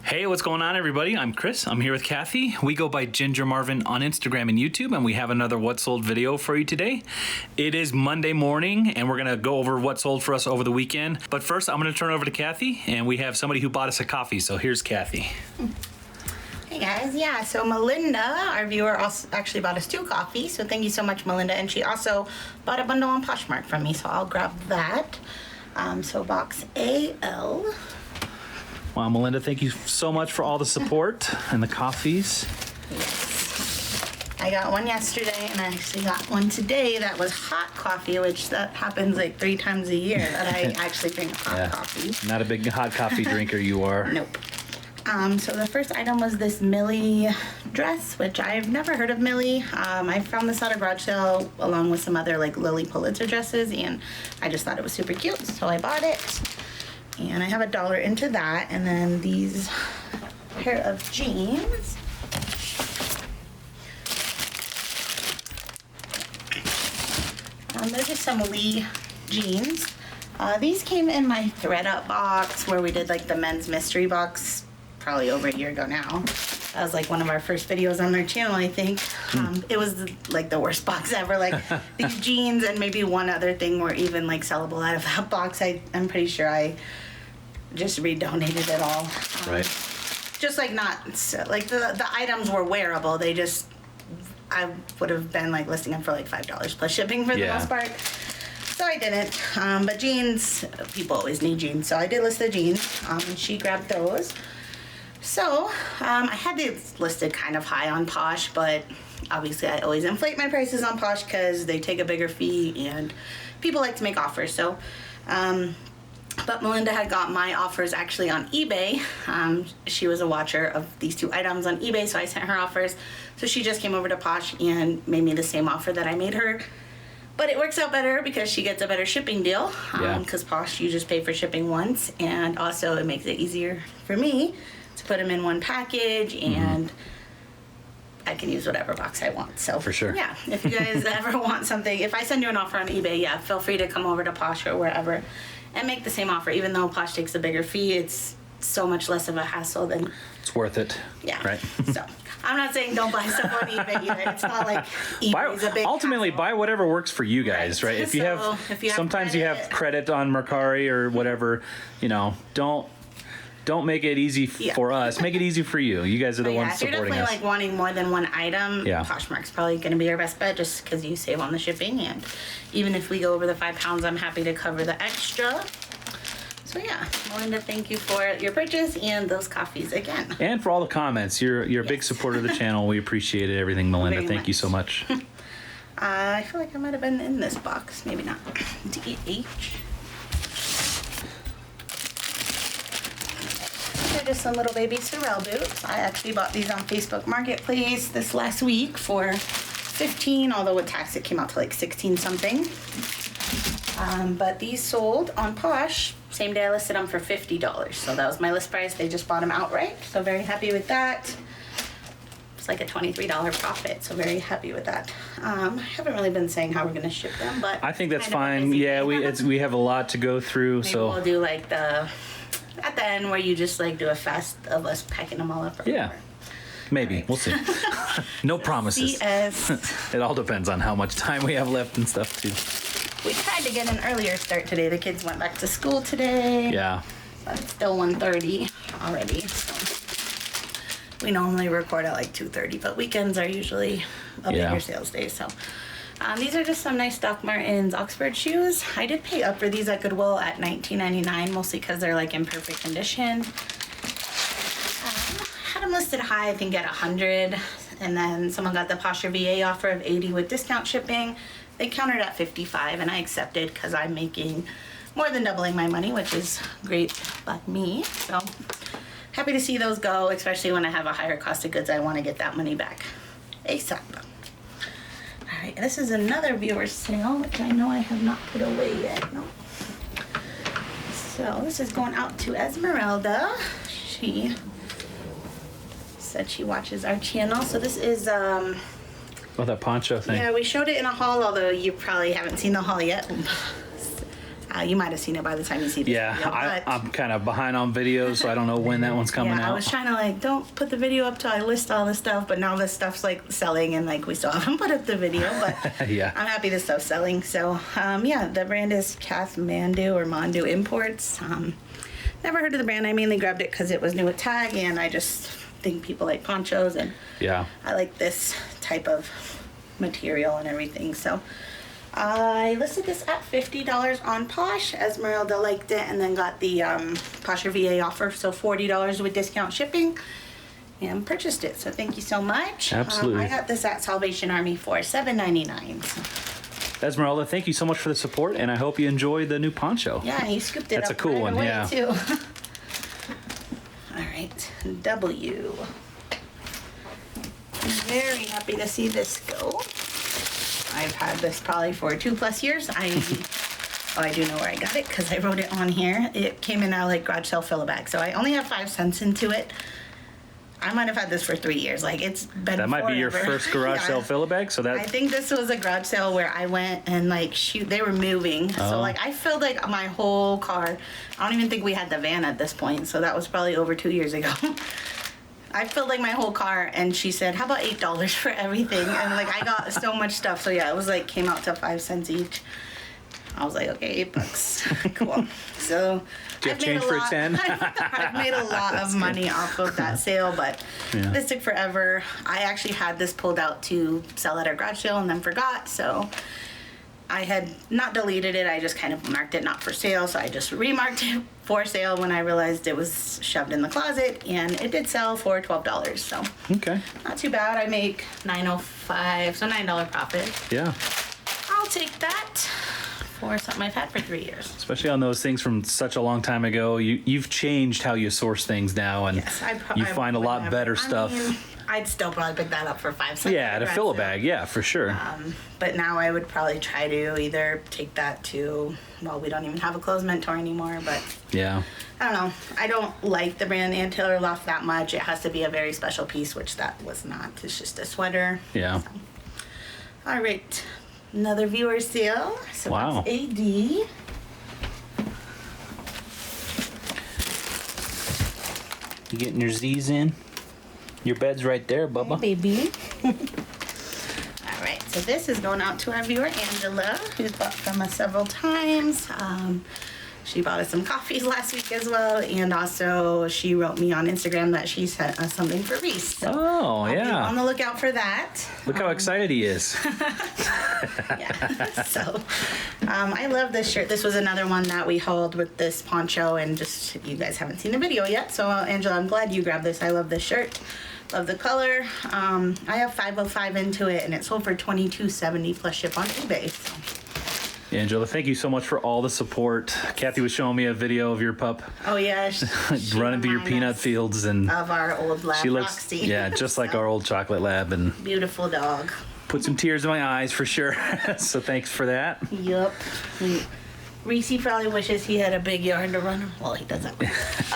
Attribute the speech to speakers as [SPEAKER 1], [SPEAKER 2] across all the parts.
[SPEAKER 1] Hey, what's going on, everybody? I'm Chris. I'm here with Kathy. We go by Ginger Marvin on Instagram and YouTube, and we have another What Sold video for you today. It is Monday morning, and we're going to go over what sold for us over the weekend. But first, I'm going to turn over to Kathy, and we have somebody who bought us a coffee. So here's Kathy.
[SPEAKER 2] Hey guys, yeah, so Melinda, our viewer, also actually bought us 2 coffees, so thank you so much, Melinda, and she also bought a bundle on Poshmark from me, so I'll grab that. So box AL.
[SPEAKER 1] Wow, Melinda, thank you so much for all the support and the coffees.
[SPEAKER 2] Yes. I got one yesterday, and I actually got one today that was hot coffee, which that happens like 3 times a year that I actually drink hot coffee.
[SPEAKER 1] Not a big hot coffee drinker, you are.
[SPEAKER 2] Nope. So the first item was this Millie dress, which I've never heard of Millie. I found this at a garage sale along with some other like Lily Pulitzer dresses, and I just thought it was super cute, so I bought it. And I have $1 into that, and then these pair of jeans. They're just some Lee jeans. These came in my ThredUp box where we did like the men's mystery box probably over a year ago now. That was like one of our first videos on their channel, I think. It was like the worst box ever. Like these jeans and maybe one other thing were even like sellable out of that box. I'm pretty sure I just redonated it all.
[SPEAKER 1] Right.
[SPEAKER 2] Just like not, like the items were wearable. They just, I would have been like listing them for like $5 plus shipping for the most part. So I didn't. But jeans, people always need jeans. So I did list the jeans. And she grabbed those. So, I had these listed kind of high on Posh, but obviously I always inflate my prices on Posh because they take a bigger fee and people like to make offers. So, but Melinda had got my offers actually on eBay. She was a watcher of these 2 items on eBay, so I sent her offers. So she just came over to Posh and made me the same offer that I made her. But it works out better because she gets a better shipping deal. Because Posh, you just pay for shipping once, and also it makes it easier for me to put them in one package, and I can use whatever box I want. So
[SPEAKER 1] for sure.
[SPEAKER 2] Yeah, if you guys ever want something, if I send you an offer on eBay, yeah, feel free to come over to Posh or wherever and make the same offer. Even though Posh takes a bigger fee, it's so much less of a hassle than...
[SPEAKER 1] It's worth it.
[SPEAKER 2] Yeah.
[SPEAKER 1] Right.
[SPEAKER 2] So I'm not saying don't buy stuff on eBay either. It's not like eBay's a big
[SPEAKER 1] ultimately,
[SPEAKER 2] hassle.
[SPEAKER 1] buy whatever works for you guys, right? If you have sometimes you have credit on Mercari or whatever, you know, don't make it easy for us. Make it easy for you. You guys are the ones supporting us.
[SPEAKER 2] If you're definitely like wanting more than one item,
[SPEAKER 1] Yeah.
[SPEAKER 2] Poshmark's probably going to be your best bet just because you save on the shipping. And even if we go over the 5 pounds, I'm happy to cover the extra. So yeah, Melinda, thank you for your purchase and those coffees again.
[SPEAKER 1] And for all the comments. You're a big supporter of the channel. We appreciate it, everything, Melinda. Thank you so much.
[SPEAKER 2] I feel like I might have been in this box. Maybe not. DH. They're just some little baby Sorel boots. I actually bought these on Facebook Marketplace this last week for $15, although with tax it came out to like 16 something. But these sold on Posh. Same day I listed them for $50. So that was my list price. They just bought them outright. So very happy with that. It's like a $23 profit. So very happy with that. I haven't really been saying how we're going to ship them, but
[SPEAKER 1] I think that's fine. Yeah, we have a lot to go through.
[SPEAKER 2] Maybe
[SPEAKER 1] so
[SPEAKER 2] we'll do like at the end where you just like do a fast of us packing them all up.
[SPEAKER 1] Yeah. Maybe. We'll see. No promises.
[SPEAKER 2] CS.
[SPEAKER 1] It all depends on how much time we have left and stuff too.
[SPEAKER 2] We tried to get an earlier start today. The kids went back to school today.
[SPEAKER 1] Yeah.
[SPEAKER 2] But it's still 1:30 already. So we normally record at like 2:30, but weekends are usually a bigger sales day. So these are just some nice Doc Martens Oxford shoes. I did pay up for these at Goodwill at $19.99, mostly because they're like in perfect condition. Had them listed high, I think at 100, and then someone got the Posher VA offer of 80 with discount shipping. They countered at 55, and I accepted because I'm making more than doubling my money, which is great by me. So happy to see those go, especially when I have a higher cost of goods. I want to get that money back ASAP. All right, this is another viewer sale, which I know I have not put away yet. No. So this is going out to Esmeralda. She said she watches our channel. So this is
[SPEAKER 1] Oh, that poncho thing.
[SPEAKER 2] yeah, we showed it in a haul, although you probably haven't seen the haul yet. You might have seen it by the time you see this video.
[SPEAKER 1] Yeah, I'm kind of behind on videos, so I don't know when that one's coming out.
[SPEAKER 2] I was trying to like, don't put the video up till I list all this stuff, but now this stuff's like selling and like we still haven't put up the video, but
[SPEAKER 1] yeah.
[SPEAKER 2] I'm happy this stuff's selling. So yeah, the brand is Kathmandu or Mandu Imports. Never heard of the brand. I mainly grabbed it because it was new at Tag, and I just think people like ponchos, and
[SPEAKER 1] yeah,
[SPEAKER 2] I like this type of material and everything. So I listed this at $50 on Posh. Esmeralda liked it and then got the Posher VA offer, so $40 with discount shipping, and purchased it. So thank you so much.
[SPEAKER 1] Absolutely.
[SPEAKER 2] I got this at Salvation Army for $7.99. So.
[SPEAKER 1] Esmeralda, thank you so much for the support, and I hope you enjoy the new poncho.
[SPEAKER 2] Yeah, he scooped it
[SPEAKER 1] That's
[SPEAKER 2] up
[SPEAKER 1] a cool
[SPEAKER 2] right
[SPEAKER 1] one,
[SPEAKER 2] away
[SPEAKER 1] yeah.
[SPEAKER 2] too. All right, W. I'm very happy to see this go. I've had this probably for 2+ years. I do know where I got it because I wrote it on here. It came in a like garage sale fill a bag, so I only have 5 cents into it. I might have had this for 3 years. Like it's been.
[SPEAKER 1] That might
[SPEAKER 2] forever.
[SPEAKER 1] be your first garage sale fill a bag. So that
[SPEAKER 2] I think this was a garage sale where I went and like they were moving.
[SPEAKER 1] Oh.
[SPEAKER 2] So like I filled like my whole car. I don't even think we had the van at this point. So that was probably over 2 years ago. I filled like my whole car, and she said, "How about $8 for everything?" And like I got so much stuff. So yeah, it was like came out to 5 cents each. I was like, okay, $8. Cool. So
[SPEAKER 1] do you have change for 10?
[SPEAKER 2] I've made a lot of money off of that sale, but this took forever. I actually had this pulled out to sell at our garage sale and then forgot. So I had not deleted it. I just kind of marked it not for sale. So I just remarked it for sale when I realized it was shoved in the closet, and it did sell for $12. So
[SPEAKER 1] okay,
[SPEAKER 2] not too bad. I make $9.05, so $9 profit.
[SPEAKER 1] Yeah.
[SPEAKER 2] I'll take that for something I've had for 3 years.
[SPEAKER 1] Especially on those things from such a long time ago. You've changed how you source things now, and
[SPEAKER 2] Yes,
[SPEAKER 1] you find a lot better stuff.
[SPEAKER 2] I mean, I'd still probably pick that up for 5 cents.
[SPEAKER 1] Yeah, to fill a bag, yeah, for sure.
[SPEAKER 2] But now I would probably try to either take that to, well, we don't even have a closed mentor anymore, but
[SPEAKER 1] Yeah.
[SPEAKER 2] I don't know. I don't like the brand Ann Taylor Loft that much. It has to be a very special piece, which that was not. It's just a sweater.
[SPEAKER 1] Yeah.
[SPEAKER 2] So. All right. Another viewer sale. So
[SPEAKER 1] Wow.
[SPEAKER 2] that's AD.
[SPEAKER 1] You getting your Z's in? Your bed's right there, Bubba.
[SPEAKER 2] Hey, baby. All right, so this is going out to our viewer, Angela, who's bought from us several times. She bought us some coffees last week as well, and also she wrote me on Instagram that she sent us something for Reese. So
[SPEAKER 1] Oh,
[SPEAKER 2] I'll be
[SPEAKER 1] yeah.
[SPEAKER 2] on the lookout for that.
[SPEAKER 1] Look how excited he is.
[SPEAKER 2] Yeah. So I love this shirt. This was another one that we hauled with this poncho, and just you guys haven't seen the video yet. So Angela, I'm glad you grabbed this. I love this shirt. Love the color. I have 505 into it, and it sold for $22.70 plus ship on eBay. So.
[SPEAKER 1] Angela, thank you so much for all the support. Kathy was showing me a video of your pup
[SPEAKER 2] Oh yeah,
[SPEAKER 1] running through your peanut fields, and
[SPEAKER 2] of our old lab,
[SPEAKER 1] she looks,
[SPEAKER 2] Roxy.
[SPEAKER 1] yeah, just like our old chocolate lab, and
[SPEAKER 2] Beautiful dog.
[SPEAKER 1] put some tears in my eyes for sure. So thanks for that.
[SPEAKER 2] Yep. Reese probably wishes he had a big yard to run. Well, he doesn't. A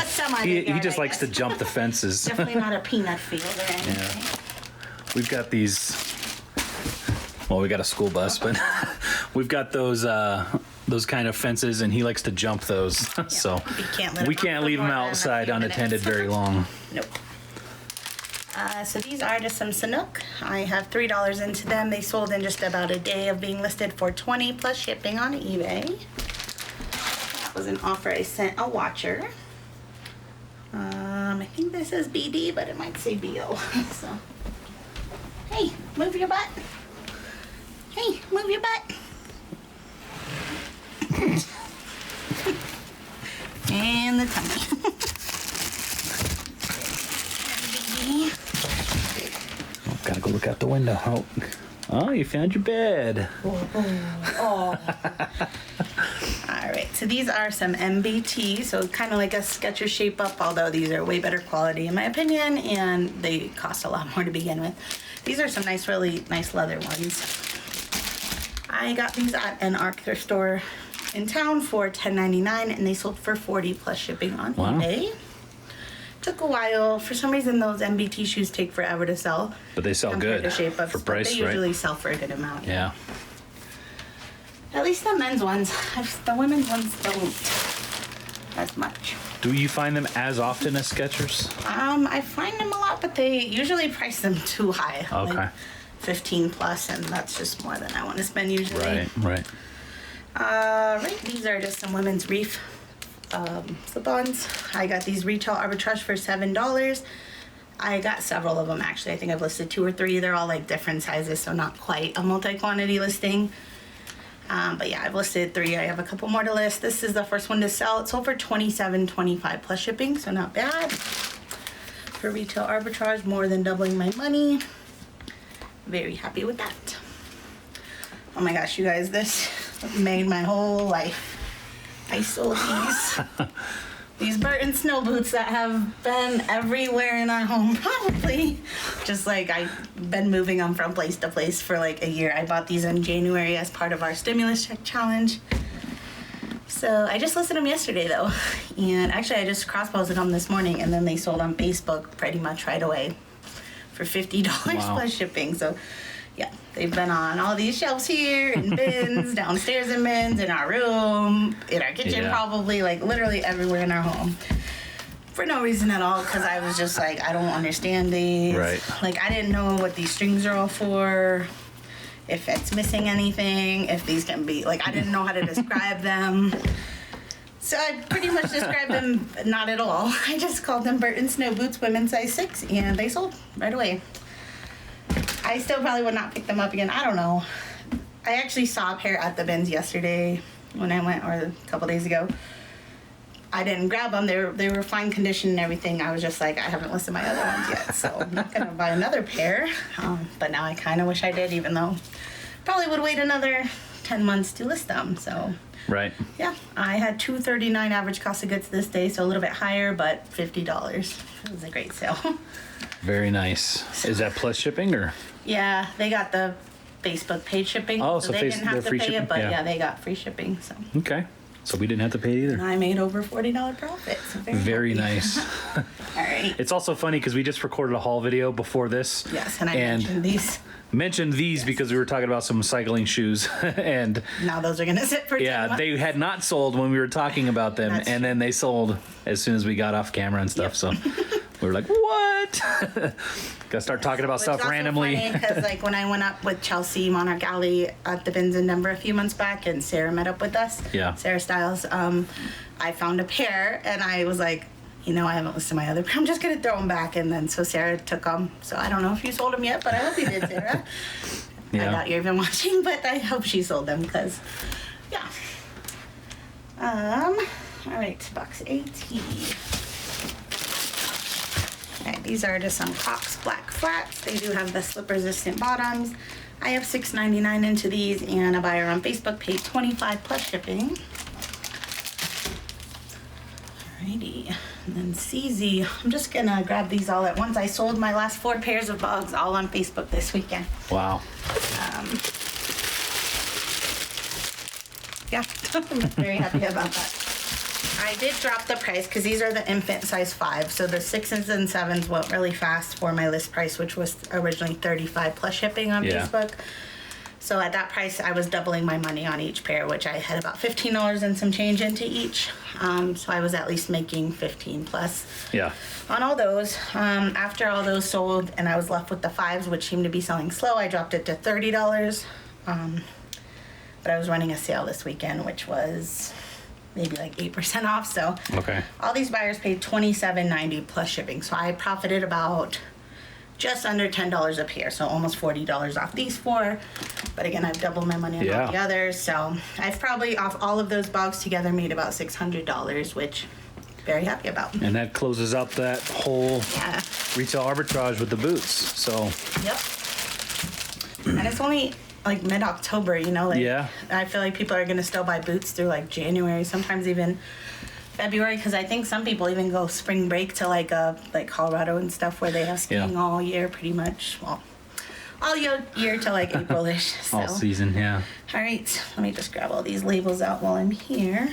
[SPEAKER 2] semi-big
[SPEAKER 1] He
[SPEAKER 2] yard,
[SPEAKER 1] just
[SPEAKER 2] I
[SPEAKER 1] likes to
[SPEAKER 2] guess.
[SPEAKER 1] jump the fences.
[SPEAKER 2] Definitely not a peanut field or anything.
[SPEAKER 1] We've got these. Well, we got a school bus, but we've got those kind of fences, and he likes to jump those. So we can't leave him outside unattended very long.
[SPEAKER 2] Nope. So these are just some Sanook. I have $3 into them. They sold in just about a day of being listed for $20 plus shipping on eBay. That was an offer. I sent a watcher. I think this is BD, but it might say BO. So, hey, move your butt. Hey, move your butt. And the tummy.
[SPEAKER 1] Oh, gotta go look out the window. Oh, you found your bed.
[SPEAKER 2] Oh. All right, so these are some MBT, so kind of like a Skechers Shape Up, although these are way better quality in my opinion, and they cost a lot more to begin with. These are some nice, really nice leather ones. I got these at an ARC thrift store in town for $10.99, and they sold for $40 plus shipping on eBay. Took a while. For some reason, those MBT shoes take forever to sell.
[SPEAKER 1] But they sell
[SPEAKER 2] compared
[SPEAKER 1] good
[SPEAKER 2] to Shape Ups,
[SPEAKER 1] for price,
[SPEAKER 2] but they
[SPEAKER 1] right?
[SPEAKER 2] usually sell for a good amount.
[SPEAKER 1] Yeah.
[SPEAKER 2] At least the men's ones. The women's ones don't as much.
[SPEAKER 1] Do you find them as often as Skechers?
[SPEAKER 2] I find them a lot, but they usually price them too high.
[SPEAKER 1] Okay.
[SPEAKER 2] Like 15 plus, and that's just more than I want to spend usually.
[SPEAKER 1] Right.
[SPEAKER 2] Right, these are just some women's reef slip-ons. I got these retail arbitrage for $7. I got several of them actually. I think I've listed 2 or 3. They're all like different sizes, so not quite a multi-quantity listing. But yeah, I've listed 3. I have a couple more to list. This is the first one to sell. It's over $27.25 plus shipping, so not bad. For retail arbitrage, more than doubling my money. Very happy with that. Oh my gosh, you guys, this made my whole life. I sold these Burton snow boots that have been everywhere in our home, probably. Just like I've been moving them from place to place for like a year. I bought these in January as part of our stimulus check challenge. So I just listed them yesterday though. And actually I just cross-posted them this morning, and then they sold on Facebook pretty much right away for $50 plus shipping. So yeah, they've been on all these shelves here, in bins, downstairs in bins, in our room, in our kitchen probably, like literally everywhere in our home. For no reason at all, because I was just like, I don't understand these.
[SPEAKER 1] Right.
[SPEAKER 2] Like, I didn't know what these strings are all for, if it's missing anything, if these can be, like, I didn't know how to describe them. So I pretty much described them not at all. I just called them Burton Snow Boots, women's size 6, and they sold right away. I still probably would not pick them up again. I don't know. I actually saw a pair at the bins yesterday when I went, or a couple days ago. I didn't grab them. They were fine condition and everything. I was just like, I haven't listed my other ones yet, so I'm not going to buy another pair. But now I kind of wish I did, even though probably would wait another 10 months to list them. So
[SPEAKER 1] Right.
[SPEAKER 2] yeah, I had $2.39 average cost of goods this day, so a little bit higher, but $50. It was a great sale.
[SPEAKER 1] Very nice. Is that plus shipping or?
[SPEAKER 2] Yeah, they got the Facebook paid shipping,
[SPEAKER 1] Oh,
[SPEAKER 2] so
[SPEAKER 1] so
[SPEAKER 2] they didn't have to
[SPEAKER 1] free
[SPEAKER 2] pay
[SPEAKER 1] shipping?
[SPEAKER 2] it, but
[SPEAKER 1] Yeah.
[SPEAKER 2] yeah, they got free shipping. So
[SPEAKER 1] Okay. So we didn't have to pay it either.
[SPEAKER 2] I made over $40 profit. So
[SPEAKER 1] Very
[SPEAKER 2] happy.
[SPEAKER 1] nice.
[SPEAKER 2] All right.
[SPEAKER 1] It's also funny because we just recorded a haul video before this.
[SPEAKER 2] Yes, and I mentioned these.
[SPEAKER 1] Mentioned these because we were talking about some cycling shoes, and
[SPEAKER 2] Now those are gonna sit for 10
[SPEAKER 1] yeah,
[SPEAKER 2] months.
[SPEAKER 1] they had not sold when we were talking about them,
[SPEAKER 2] That's
[SPEAKER 1] and then they sold as soon as we got off camera and stuff. So we were like, "What?" Gotta start talking about stuff randomly.
[SPEAKER 2] Because like when I went up with Chelsea Monarch Alley at the bins in Denver a few months back, and Sarah met up with us.
[SPEAKER 1] Yeah.
[SPEAKER 2] Sarah Stiles. I found a pair, and I was like, you know, I haven't listed my other pair. I'm just gonna throw them back, and then so Sarah took them. So I don't know if you sold them yet, but I hope you did, Sarah.
[SPEAKER 1] Yeah.
[SPEAKER 2] I doubt you're even watching, but I hope she sold them because, yeah. All right, box 18. Okay, these are just some Crocs black flats. They do have the slip-resistant bottoms. I have $6.99 into these, and a buyer on Facebook paid $25 plus shipping. Alrighty, and then CZ. I'm just gonna grab these all at once. I sold my last 4 pairs of Bogs all on Facebook this weekend.
[SPEAKER 1] Wow.
[SPEAKER 2] Yeah, I'm very happy about that. I did drop the price because these are the infant size 5, so the 6s and 7s went really fast for my list price, which was originally $35 plus shipping on Facebook. So at that price, I was doubling my money on each pair, which I had about $15 and some change into each. So I was at least making 15 plus.
[SPEAKER 1] Yeah.
[SPEAKER 2] On all those. After all those sold and I was left with the 5s, which seemed to be selling slow, I dropped it to $30. But I was running a sale this weekend, which was maybe like 8% off. So
[SPEAKER 1] Okay.
[SPEAKER 2] all these buyers paid $27.90 plus shipping. So I profited about just under $10 a pair, so almost $40 off these 4. But again, I've doubled my money on all the others, so I've probably off all of those Bogs together made about $600, which I'm very happy about.
[SPEAKER 1] And that closes out that whole retail arbitrage with the boots. So
[SPEAKER 2] Yep. And it's only like mid-October, you know, like I feel like people are gonna still buy boots through like January, sometimes even February, because I think some people even go spring break to like Colorado and stuff where they have skiing all year pretty much. Well, all year to like April-ish. So.
[SPEAKER 1] All season, yeah.
[SPEAKER 2] All right, let me just grab all these labels out while I'm here.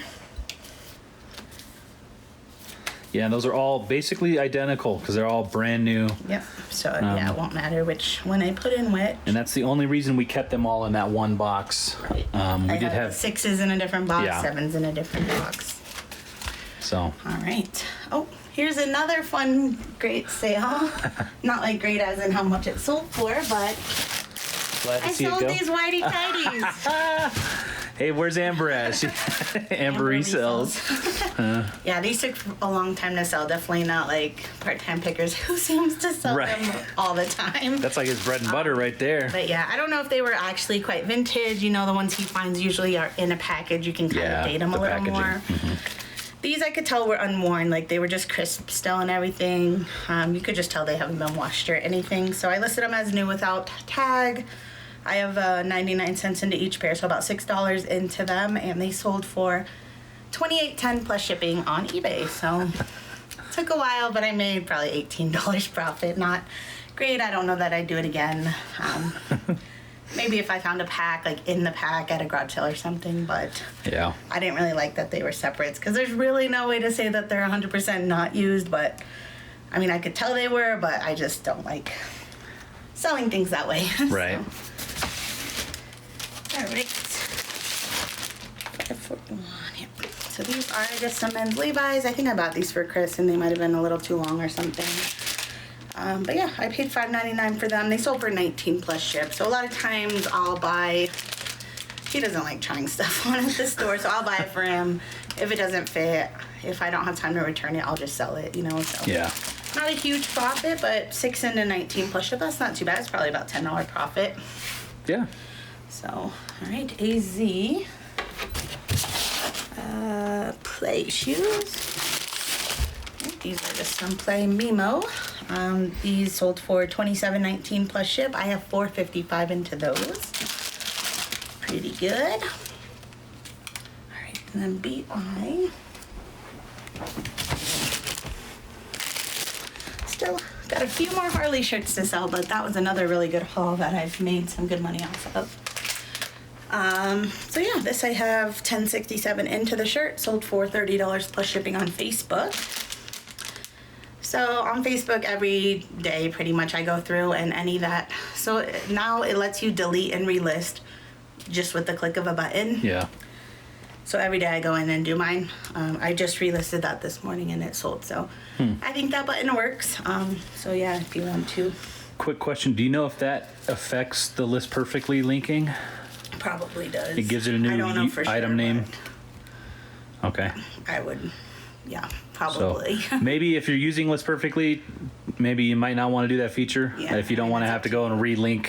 [SPEAKER 1] Yeah, those are all basically identical because they're all brand new.
[SPEAKER 2] Yep. So yeah, it won't matter which when I put in which.
[SPEAKER 1] And that's the only reason we kept them all in that one box.
[SPEAKER 2] Right.
[SPEAKER 1] We
[SPEAKER 2] I
[SPEAKER 1] did have
[SPEAKER 2] 6s in a different box,
[SPEAKER 1] Yeah.
[SPEAKER 2] 7s in a different box.
[SPEAKER 1] So.
[SPEAKER 2] All right. Oh, here's another fun, great sale. Not like great as in how much it sold for, but
[SPEAKER 1] Glad to
[SPEAKER 2] I
[SPEAKER 1] see it
[SPEAKER 2] sold
[SPEAKER 1] go.
[SPEAKER 2] these whitey tighties.
[SPEAKER 1] Hey, where's Amber at? Amber resells.
[SPEAKER 2] Yeah, these took a long time to sell. Definitely not like part-time pickers who seems to sell
[SPEAKER 1] Right.
[SPEAKER 2] them all the time.
[SPEAKER 1] That's like his bread and butter right there.
[SPEAKER 2] But yeah, I don't know if they were actually quite vintage. You know, the ones he finds usually are in a package. You can kind of date them a
[SPEAKER 1] the
[SPEAKER 2] little
[SPEAKER 1] packaging.
[SPEAKER 2] more. These I could tell were unworn. Like they were just crisp still and everything. You could just tell they haven't been washed or anything. So I listed them as new without tag. I have 99 cents into each pair, so about $6 into them, and they sold for $28.10 plus shipping on eBay. So took a while, but I made probably $18 profit. Not great. I don't know that I'd do it again. Maybe if I found a pack, like in the pack at a garage sale or something, but
[SPEAKER 1] Yeah.
[SPEAKER 2] I didn't really like that they were separates because there's really no way to say that they're 100% not used, but I mean, I could tell they were, but I just don't like selling things that way.
[SPEAKER 1] Right.
[SPEAKER 2] All right. 541. Yep. So these are just some men's Levi's. I think I bought these for Chris, and they might have been a little too long or something. But yeah, I paid $5.99 for them. They sold for 19 plus ship. So a lot of times I'll buy. He doesn't like trying stuff on at the store, so I'll buy it for him. If it doesn't fit, if I don't have time to return it, I'll just sell it. You know. So
[SPEAKER 1] Yeah.
[SPEAKER 2] not a huge profit, but 6 into 19 plus ship. That's not too bad. It's probably about $10 profit.
[SPEAKER 1] Yeah.
[SPEAKER 2] So, all right, AZ. Play shoes. These are just some Play Mimo. These sold for $27.19 plus ship. I have $4.55 into those. Pretty good. All right, and then BI. Still got a few more Harley shirts to sell, but that was another really good haul that I've made some good money off of. So yeah, this I have $10.67 into the shirt, sold for $30 plus shipping on Facebook. So on Facebook every day pretty much I go through and any that, so now it lets you delete and relist just with the click of a button.
[SPEAKER 1] Yeah.
[SPEAKER 2] So every day I go in and do mine. I just relisted that this morning and it sold, so I think that button works. So yeah, if you want to.
[SPEAKER 1] Quick question. Do you know if that affects the list perfectly linking?
[SPEAKER 2] Probably does.
[SPEAKER 1] It gives it a
[SPEAKER 2] I
[SPEAKER 1] new
[SPEAKER 2] don't know for
[SPEAKER 1] item
[SPEAKER 2] sure,
[SPEAKER 1] name?
[SPEAKER 2] but
[SPEAKER 1] Okay.
[SPEAKER 2] I would, yeah,
[SPEAKER 1] So
[SPEAKER 2] probably.
[SPEAKER 1] maybe if you're using List Perfectly, maybe you might not want to do that feature.
[SPEAKER 2] Yeah,
[SPEAKER 1] If you don't
[SPEAKER 2] I mean,
[SPEAKER 1] want to
[SPEAKER 2] that's
[SPEAKER 1] have
[SPEAKER 2] up
[SPEAKER 1] to
[SPEAKER 2] to
[SPEAKER 1] go and relink.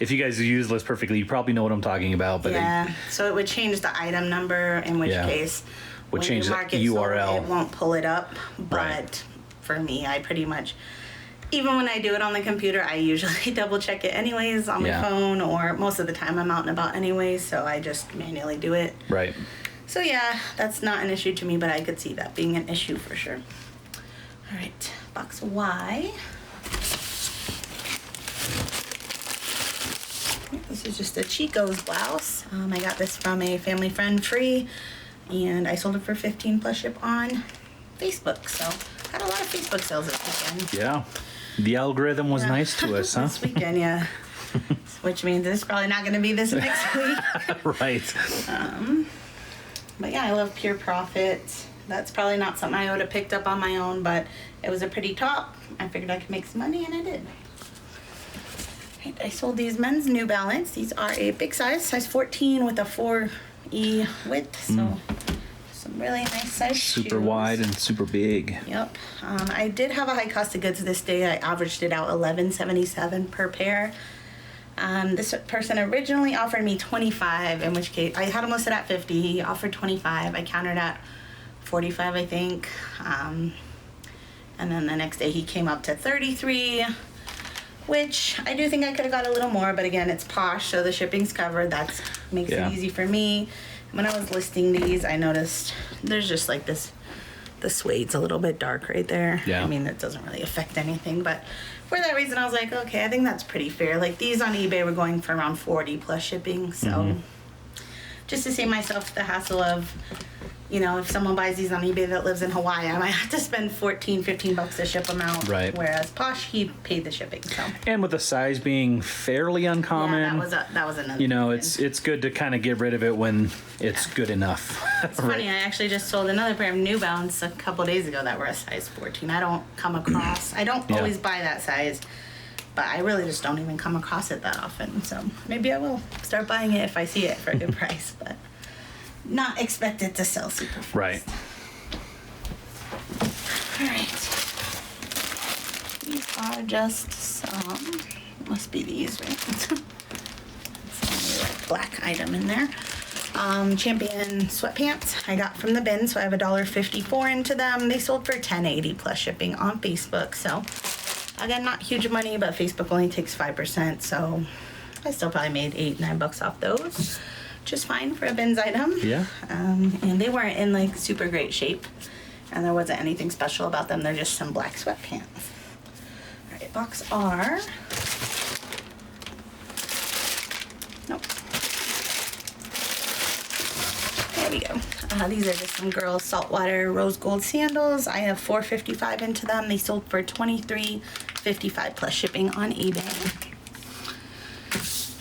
[SPEAKER 1] If you guys use List Perfectly, you probably know what I'm talking about. But
[SPEAKER 2] Yeah, so it would change the item number, in which
[SPEAKER 1] Yeah.
[SPEAKER 2] case
[SPEAKER 1] Would
[SPEAKER 2] when
[SPEAKER 1] change
[SPEAKER 2] you
[SPEAKER 1] the
[SPEAKER 2] mark it
[SPEAKER 1] URL.
[SPEAKER 2] sold, it won't pull it up. But
[SPEAKER 1] Right.
[SPEAKER 2] for me, I pretty much, even when I do it on the computer, I usually double check it anyways on my
[SPEAKER 1] Yeah.
[SPEAKER 2] phone, or most of the time I'm out and about anyways, so I just manually do it.
[SPEAKER 1] right.
[SPEAKER 2] So yeah, that's not an issue to me, but I could see that being an issue for sure. All right, box Y. This is just a Chico's blouse. I got this from a family friend free, and I sold it for 15 plus ship on Facebook. So got a lot of Facebook sales this weekend.
[SPEAKER 1] Yeah. The algorithm was
[SPEAKER 2] Yeah.
[SPEAKER 1] nice to us, huh?
[SPEAKER 2] This weekend, yeah. Which means it's probably not going to be this next week.
[SPEAKER 1] Right.
[SPEAKER 2] But yeah, I love Pure Profit. That's probably not something I would have picked up on my own, but it was a pretty top. I figured I could make some money, and I did. Right, I sold these men's New Balance. These are a big size 14 with a 4E width. So some really nice size
[SPEAKER 1] Super
[SPEAKER 2] shoes.
[SPEAKER 1] wide and super big.
[SPEAKER 2] Yep. I did have a high cost of goods this day. I averaged it out $11.77 per pair. This person originally offered me 25, in which case I had him listed at 50. He offered 25. I countered at 45, I think. And then the next day he came up to 33, which I do think I could have got a little more, but again, it's Posh, so the shipping's covered. That makes
[SPEAKER 1] Yeah.
[SPEAKER 2] it easy for me. When I was listing these, I noticed there's just like this, the suede's a little bit dark right there.
[SPEAKER 1] Yeah.
[SPEAKER 2] I mean, that doesn't really affect anything, but for that reason, I was like, okay, I think that's pretty fair. Like these on eBay were going for around 40 plus shipping, so just to save myself the hassle of, you know, if someone buys these on eBay that lives in Hawaii, I might have to spend $14-15 to ship them out.
[SPEAKER 1] Right.
[SPEAKER 2] Whereas Posh, he paid the shipping. So.
[SPEAKER 1] And with the size being fairly uncommon,
[SPEAKER 2] that was another.
[SPEAKER 1] You know,
[SPEAKER 2] thing.
[SPEAKER 1] it's good to kind of get rid of it when it's good enough.
[SPEAKER 2] It's funny. I actually just sold another pair of New Balance a couple days ago that were a size 14. I don't come across. I don't always buy that size, but I really just don't even come across it that often. So maybe I will start buying it if I see it for a good price, but not expect it to sell super fast.
[SPEAKER 1] Right.
[SPEAKER 2] All right. These are just some. Must be these, right? It's only like black item in there. Champion sweatpants I got from the bin, so I have $1.54 into them. They sold for $10.80 plus shipping on Facebook. So again, not huge money, but Facebook only takes 5%, so I still probably made $8-9 off those. Just fine for a bins item.
[SPEAKER 1] Yeah.
[SPEAKER 2] And they weren't in like super great shape, and there wasn't anything special about them. They're just some black sweatpants. All right, box R. Nope. There we go. These are just some girls' saltwater rose gold sandals. I have $4.55 into them. They sold for $23.55 plus shipping on eBay.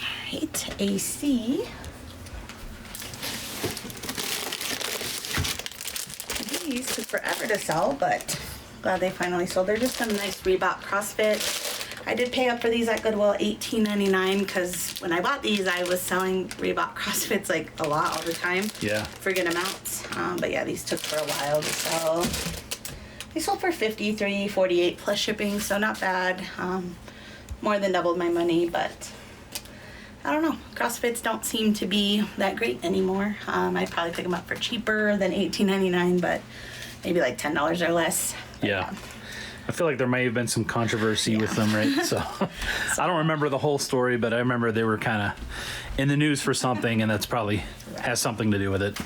[SPEAKER 2] All right, AC. These took forever to sell, but glad they finally sold. They're just some nice Reebok CrossFit. I did pay up for these at Goodwill, $18.99, because when I bought these, I was selling Reebok CrossFits like a lot all the time.
[SPEAKER 1] Yeah.
[SPEAKER 2] For good amounts. But yeah, these took for a while to sell. They sold for $53.48 plus shipping, so not bad. More than doubled my money, but I don't know. CrossFits don't seem to be that great anymore. I'd probably pick them up for cheaper than $18.99, but maybe like $10 or less. But
[SPEAKER 1] Yeah. I feel like there may have been some controversy with them, right? So I don't remember the whole story, but I remember they were kind of in the news for something, and that's probably has something to do with it.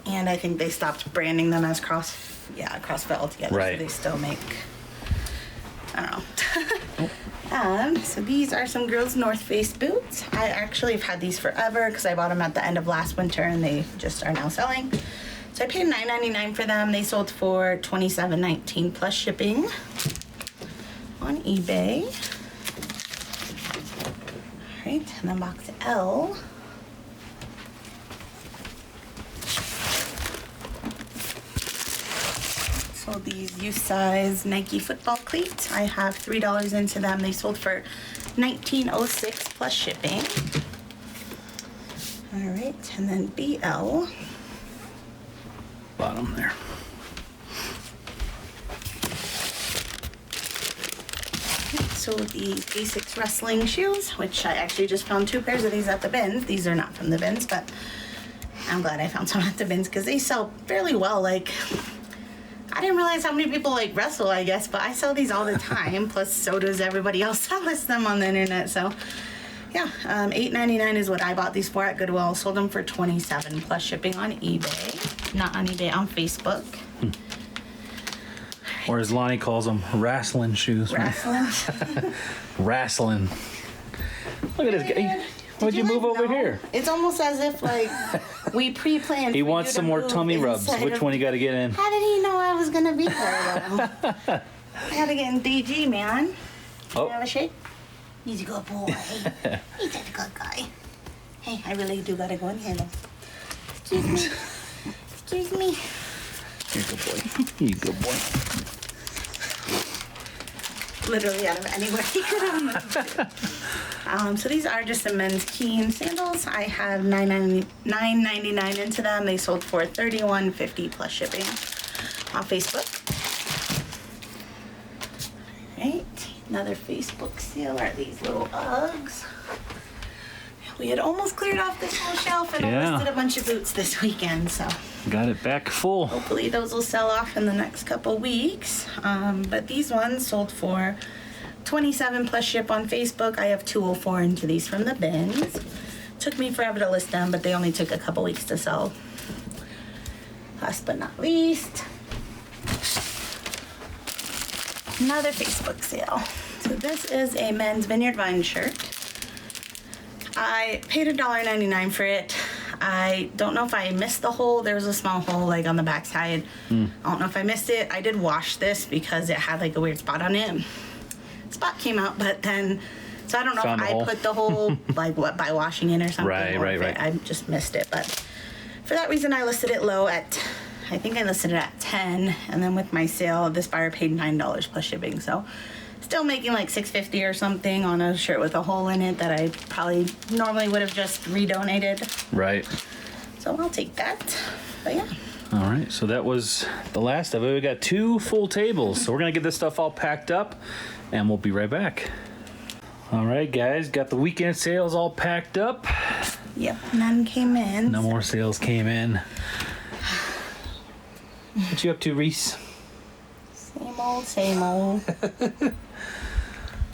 [SPEAKER 2] And I think they stopped branding them as CrossFit altogether.
[SPEAKER 1] Right.
[SPEAKER 2] So they still make, I don't know. So these are some girls' North Face boots. I actually have had these forever because I bought them at the end of last winter and they just are now selling. So I paid $9.99 for them. They sold for $27.19 plus shipping on eBay. All right, and then box L. So these youth size Nike football cleats, I have $3 into them. They sold for $19.06 plus shipping. All right, and then BL.
[SPEAKER 1] Bottom there.
[SPEAKER 2] So the Basics wrestling shoes, which I actually just found 2 pairs of these at the bins. These are not from the bins, but I'm glad I found some at the bins because they sell fairly well. Like, I didn't realize how many people like wrestle, I guess, but I sell these all the time. Plus, so does everybody else that lists them on the internet. So, yeah, $8.99 is what I bought these for at Goodwill. Sold them for $27 plus shipping on eBay. Not on eBay, on Facebook.
[SPEAKER 1] Or as Lonnie calls them, wrestling shoes.
[SPEAKER 2] Wrestling.
[SPEAKER 1] Wrestling. Look at this guy. Why'd you move over here?
[SPEAKER 2] It's almost as if like we pre-planned.
[SPEAKER 1] He wants some more tummy rubs. Which one you got to get in?
[SPEAKER 2] How did he know I was gonna be there though? I gotta get in DG, man.
[SPEAKER 1] Oh.
[SPEAKER 2] You have a shake? He's a good boy. He's a good guy. Hey, I really do gotta go in here though. Excuse me. Excuse me.
[SPEAKER 1] You're a good boy. You're a good boy.
[SPEAKER 2] Literally out of anywhere he could have moved. So these are just some men's Keen sandals. I have $9.99 into them. They sold for $31.50 plus shipping on Facebook. All right, another Facebook sale are these little Uggs. We had almost cleared off this whole shelf and I listed a bunch of boots this weekend, so.
[SPEAKER 1] Got it back full.
[SPEAKER 2] Hopefully those will sell off in the next couple weeks. But these ones sold for $27 plus ship on Facebook. I have $2.04 into these from the bins. Took me forever to list them, but they only took a couple weeks to sell. Last but not least, another Facebook sale. So this is a men's Vineyard Vine shirt. I paid $1.99 for it. I don't know if I missed the hole. There was a small hole like on the back side. I don't know if I missed it. I did wash this because it had like a weird spot on it. Spot came out, but then, so I don't know
[SPEAKER 1] Found
[SPEAKER 2] if
[SPEAKER 1] the
[SPEAKER 2] I
[SPEAKER 1] hole.
[SPEAKER 2] put the hole like what by washing it or something.
[SPEAKER 1] Right,
[SPEAKER 2] or if
[SPEAKER 1] right.
[SPEAKER 2] I just missed it. But for that reason, I listed it low at, I think I listed it at 10, and then with my sale, this buyer paid $9 plus shipping. So still making like $6.50 or something on a shirt with a hole in it that I probably normally would have just redonated.
[SPEAKER 1] Right.
[SPEAKER 2] So I'll take that. But yeah.
[SPEAKER 1] All right, so that was the last of it. We got 2 full tables, so we're gonna get this stuff all packed up, and we'll be right back. All right, guys, got the weekend sales all packed up.
[SPEAKER 2] Yep, none came in.
[SPEAKER 1] No more sales came in. What you up to, Reese?
[SPEAKER 2] Same old, same old.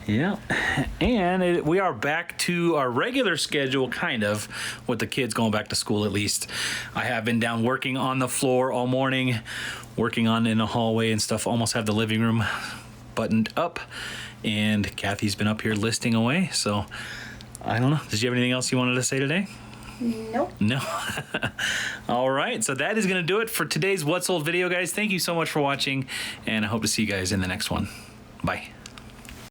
[SPEAKER 1] Yeah, and we are back to our regular schedule, kind of, with the kids going back to school at least. I have been down working on the floor all morning, working on in the hallway and stuff. Almost have the living room buttoned up, and Kathy's been up here listing away. So I don't know. Did you have anything else you wanted to say today?
[SPEAKER 2] Nope.
[SPEAKER 1] No. All right, so that is going to do it for today's What's Sold video, guys. Thank you so much for watching, and I hope to see you guys in the next one. Bye.